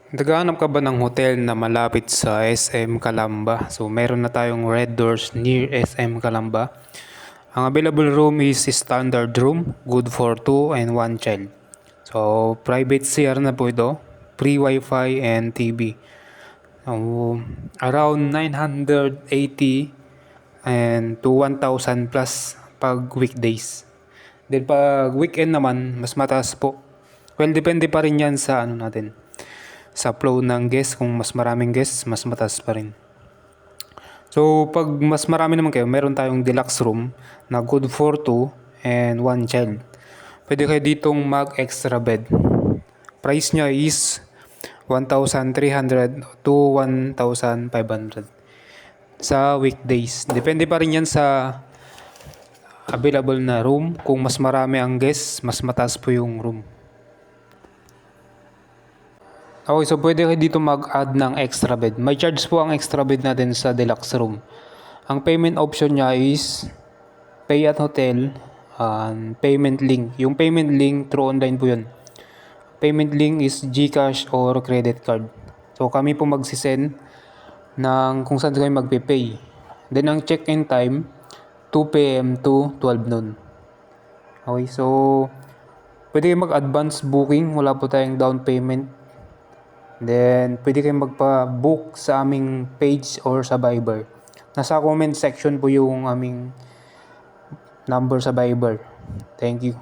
Naghahanap ka ba ng hotel na malapit sa SM Calamba? So, meron na tayong Red Doors near SM Calamba. Ang available room is standard room, good for 2 and 1 child. So, private CR na po ito, free wifi and TV. So, around 980 and to 1,000 plus pag weekdays. Then pag weekend naman, mas mataas po. Well, depende pa rin yan sa sa flow ng guests. Kung mas maraming guests, mas mataas pa rin. So, pag mas marami naman kayo, meron tayong deluxe room na good for 2 and 1 child. Pwede kayo ditong mag-extra bed. Price niya is 1,300 to 1,500 sa weekdays. Depende pa rin yan sa available na room. Kung mas marami ang guests, mas mataas po yung room. Okay, so pwede kayo dito mag-add ng extra bed. May charge po ang extra bed natin sa deluxe room. Ang payment option niya is pay at hotel and payment link. Yung payment link through online po yun. Payment link is GCash or credit card. So kami po magsisend ng kung saan kayo magpe-pay. Then ang check-in time 2 PM to 12 noon. Okay, so pwede kayo mag-advance booking. Wala po tayong down payment. Then, pwede kayong magpa-book sa aming page or sa Viber. Nasa comment section po yung aming number sa Viber. Thank you.